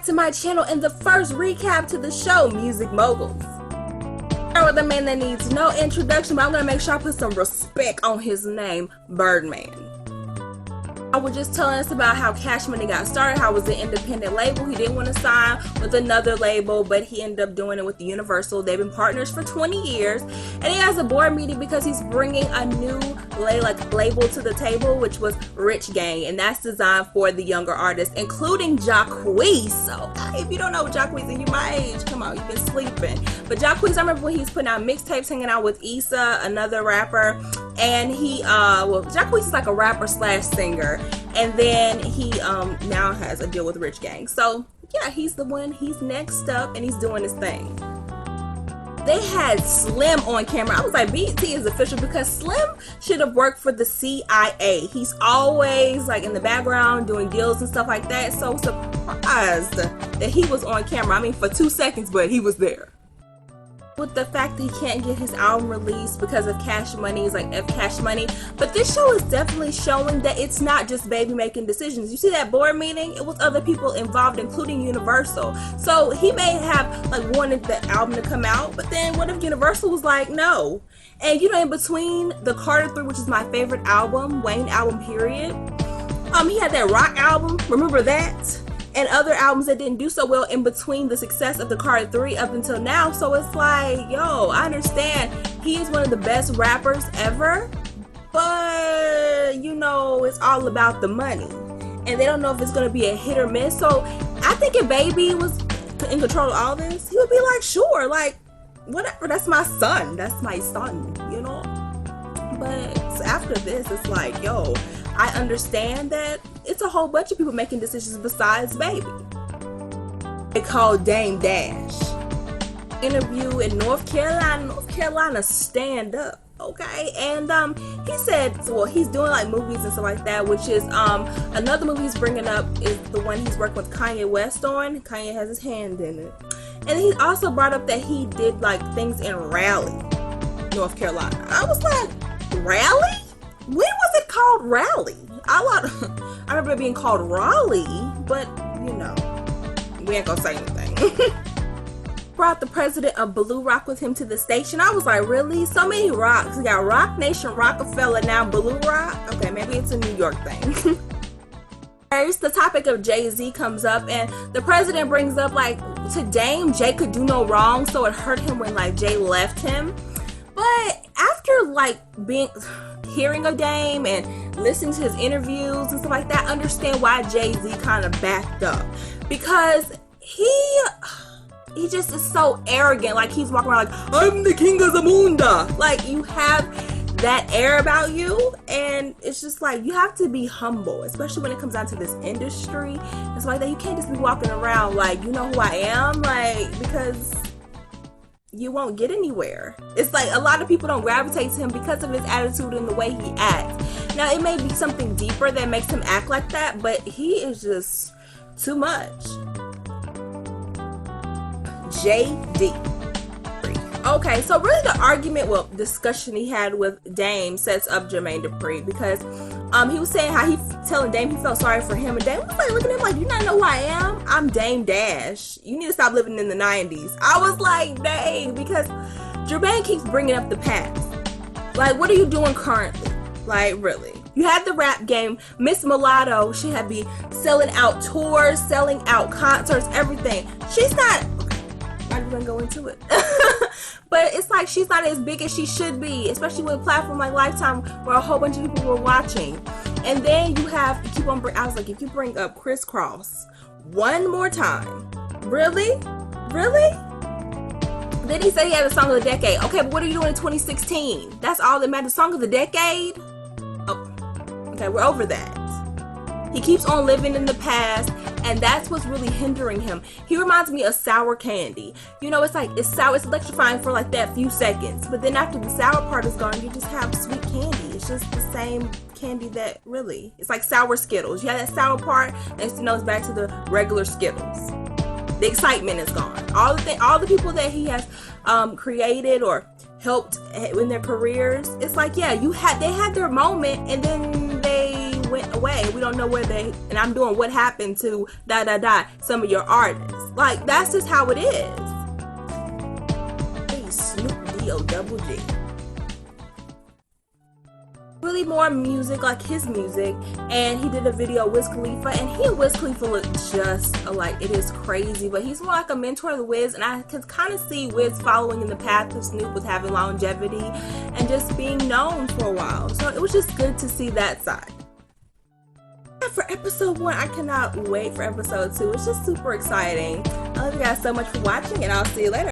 to my channel and the first recap to the show, Music Moguls. Start with a man that needs no introduction, but I'm gonna make sure I put some respect on his name, Birdman. I was just telling us about how Cash Money got started, how it was an independent label. He didn't want to sign with another label, but he ended up doing it with the Universal. They've been partners for 20 years, and he has a board meeting because he's bringing a new label to the table, which was Rich Gang, and that's designed for the younger artists, including Jacquees. So if you don't know Jacquees and you my age, come on, you've been sleeping. But Jacquees, I remember when he's putting out mixtapes, hanging out with Issa, another rapper, and he Jacquees is like a rapper slash singer, and then he now has a deal with Rich Gang. So yeah, he's the one, he's next up, and he's doing his thing. They had Slim on camera. I was like, BET is official, because Slim should have worked for the CIA. He's always like in the background doing deals and stuff like that. So surprised that he was on camera. I mean, for 2 seconds, but he was there. With the fact that he can't get his album released because of Cash Money, he's like F Cash Money. But this show is definitely showing that it's not just Baby making decisions. You see that board meeting? It was other people involved, including Universal. So he may have like wanted the album to come out, but then what if Universal was like, no? And you know, in between the Carter 3, which is my favorite album, Wayne album period, he had that rock album, remember that? And other albums that didn't do so well in between the success of the Carter 3 up until now. So it's like, yo, I understand he is one of the best rappers ever, but you know, it's all about the money, and they don't know if it's going to be a hit or miss. So I think if Baby was in control of all this, he would be like, sure, like whatever, that's my son, you know. But after this, it's like, yo, I understand that it's a whole bunch of people making decisions besides Baby. They called Dame Dash. Interview in North Carolina, stand up, okay? And he said, well, he's doing like movies and stuff like that, which is another movie he's bringing up is the one he's working with Kanye West on. Kanye has his hand in it. And he also brought up that he did like things in Raleigh, North Carolina. I was like, Raleigh? When was it called Raleigh? I remember it being called Raleigh, but you know, we ain't gonna say anything. Brought the president of Blue Rock with him to the station. I was like, really? So many rocks. We got Rock Nation, Rockefeller, now Blue Rock. Okay, maybe it's a New York thing. First, the topic of Jay-Z comes up, and the president brings up like, to Dame, Jay could do no wrong, so it hurt him when like Jay left him. But after like hearing of Dame and listening to his interviews and stuff like that, I understand why Jay-Z kind of backed up, because he just is so arrogant. Like he's walking around like, I'm the king of the Zamunda. Like you have that air about you, and it's just like you have to be humble, especially when it comes down to this industry. It's like that you can't just be walking around like, you know who I am, like, because you won't get anywhere. It's like a lot of people don't gravitate to him because of his attitude and the way he acts. Now it may be something deeper that makes him act like that, but he is just too much. JD. Okay, so really the argument, well, discussion he had with Dame sets up Jermaine Dupri, because he was saying how he telling Dame he felt sorry for him, and Dame was like looking at him like, you not know who I am? I'm Dame Dash. You need to stop living in the 90s. I was like, dang, because Jermaine keeps bringing up the past. Like, what are you doing currently? Like, really? You had the rap game. Miss Mulatto, she had be selling out tours, selling out concerts, everything. She's not, I'm not gonna go into it. But it's like she's not as big as she should be, especially with a platform like Lifetime where a whole bunch of people were watching. And then you keep on I was like, if you bring up Criss Cross one more time, really? Then he said he had a song of the decade. Okay, but what are you doing in 2016? That's all that matters. Song of the decade? Oh, okay, we're over that. He keeps on living in the past, and that's what's really hindering him. He reminds me of sour candy. You know, it's like, it's sour, it's electrifying for like that few seconds, but then after the sour part is gone, you just have sweet candy. It's just the same candy that really, it's like sour Skittles. You have that sour part, next thing you know, it's back to the regular Skittles. The excitement is gone. All the people that he has created or helped in their careers, it's like, yeah, they had their moment, and then they went away. We don't know where they, and I'm doing what happened to some of your artists. Like, that's just how it is. Hey, Snoop D-O-double-G. Really more music, like his music, and he did a video with Wiz Khalifa, and he and Wiz Khalifa look just alike. It is crazy, but he's more like a mentor to Wiz, and I can kind of see Wiz following in the path of Snoop with having longevity and just being known for a while. So it was just good to see that side. And for episode 1, I cannot wait for episode 2. It's just super exciting. I love you guys so much for watching, and I'll see you later.